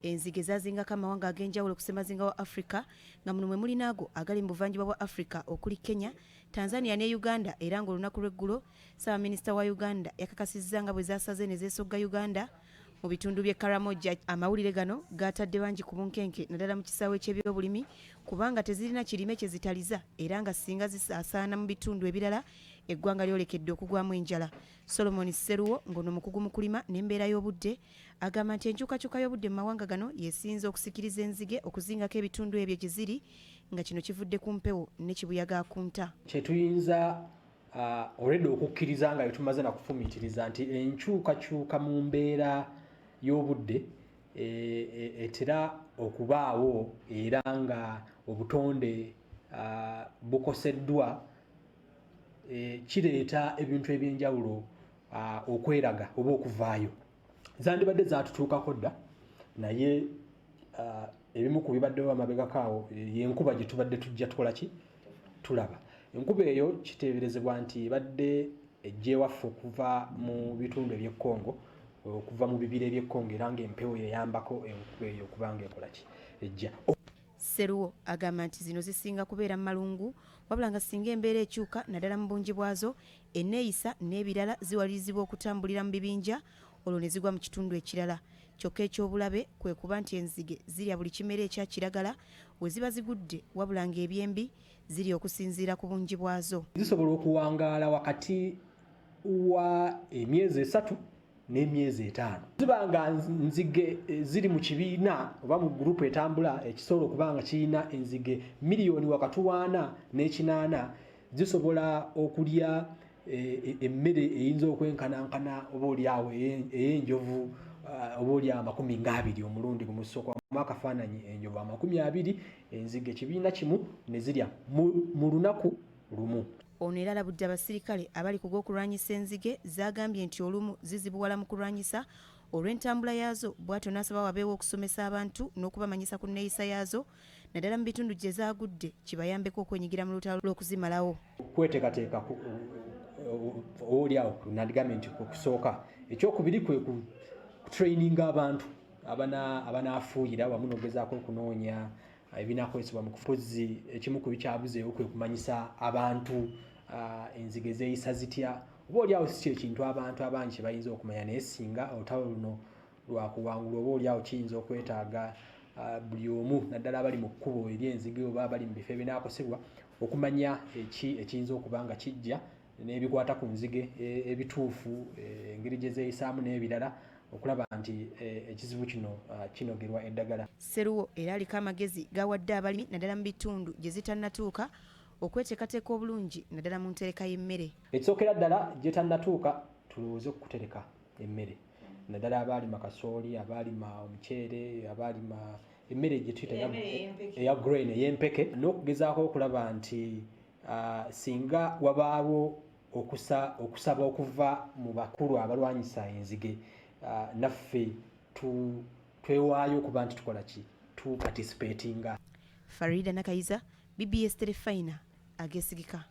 Enzige zazingako amawanga ag'enjawulo ku ssemazinga wa Africa nga muno mwe muli naago agali mu buvanjuba bwa Africa okuli Kenya, Tanzania ne Uganda era ng'olunaku lw'eggulo Ssaabaminisita wa Uganda yakakasizza nga bwe zaasaze ne zeesogga Uganda mu bitundu by'e Karamoja. Amawulire gano gaatadde bangi ku bunkenke naddala mu kisaawe ky'ebyobulimi kubanga tezirina kirime kye zitaliza era nga singa zisaasaana mu bitundu ebirala eggwanga lyolekedde okugwamu enjala. Solomon Seruwo ng'ono mukugu mu kulima n'embeera y'obudde agamba nti enkyukakyuka y'obudde mu mawanga gano yesinze okusikiriza enzige okuzingako ebitundu ebyo gye ziri nga kino kivudde ku mpewo ne kibuyaga akunta. Kyetuyinza already okukkiriza nga tumaze na kufumiitiriza nti enkyukakyuka mu mbeera y'obudde etera okubaawo era nga obutonde bukoseddwa kireeta ebintu ebyenjawulo okweraga oba okuvaayo. Zandibadde zaatutuukako dda naye ebimu ku bibaddewo amabegakaawo y'enkuba gye tubadde tujja tukola ki tulaba. Enkuba eyo kiteeberezebwa nti ebadde ejja ewaffe okuva mu bitundu eby'e Congo, okuva mu bibira eby'e Congo era ng'empewo yeyambako enkuba eyo okubanga ekola ki ejja. Seruwo agamba nti zino zisinga kubeera mu malungu wabula nga singa embeera ekyuka naddala mu bungi bwazo enneeyisa n'ebirala ziwalirizibwa okutambulira mu bibinja olwo ne zigwa mu kitundu ekirala. Kyokka ekyobulabe kwe kuba nti enzige zirya buli kimera ekya kiragala we ziba zigudde wabula ng'ebyembi ziri okusinziira ku bungi bwazo. Zisobola okuwangaala wakati wa emyezi 3 n'emyezi 5. Ziba nga nzige ziri mu kibiina oba mu gurupu etambula ekisobola okuba nga kirina enzige miliyoni wakati 4 n'ekinaana zisobola okulya emmere eyinza okwenkanankana oba oliawo ey'enjovu oba oliawo 20 omulundi gumu. Sooka mu akafaananyi enjovu 20 enzige ekibiina kimu ne zirya mu lunaku lumu. Ono era alabudde abasirikale abali ku gw'okulwanyisa enzige zagambye nti olumu zizibuwala mu kulwanyisa olw'entambula yaazo bw'atyo n'asaba wabeewo okusomesa abantu n'okubamanyisa ku nneeyisa yaazo naddala mu bitundu gye zaagudde kibayambeko okwenyigira mu lutalo lw'okuzimalawo. Kweteekateeka oliawo nadigambye nti okusooka ekyokubiri kwe ku traininga abantu abanaafuuyira wamu n'ogezaako okunoonya ebinaakozesebwa mu kufuzi. Ekimu ku bikyabuzeewo kwe kumanyisa abantu enzige zeeyisa zitya oba oliawo si kyekintu abantu abangi kye bayinza okumanya naye singa olutalo luno lwakuwangula oba oliawo kiyinza okwetaaga buli omu naddala abali mu kkubo ery'enzige oba abali mu bifo ebinaakosebwa okumanya ekiyinza okuba nga kijja n'ebikwata ku nzige ebituufu engeri gye zeeyisaamu n'ebirala okulaba nti ekizibu kino kinogerwa eddagala. Seruwo era aliko amagezi gawadde abalimi naddala mu bitundu gye zitannatuuka okweteekateeka obulungi naddala mu ntereka y'emmere. Ekisookera ddala gye tannatuuka tulowooze okutereka emmere naddala abaalima kasooli, abaalima omuceere, abaalima emmere gye tuyita eya grain ey'empeke n'okugezaako okulaba nti singa wabaawo okusaba okuva mu bakulu abalwanyisa enzige naffe twewaayo okuba nti tukola ki tu participatinga. Farida Nakayiza, BBS Telefina, agesigika.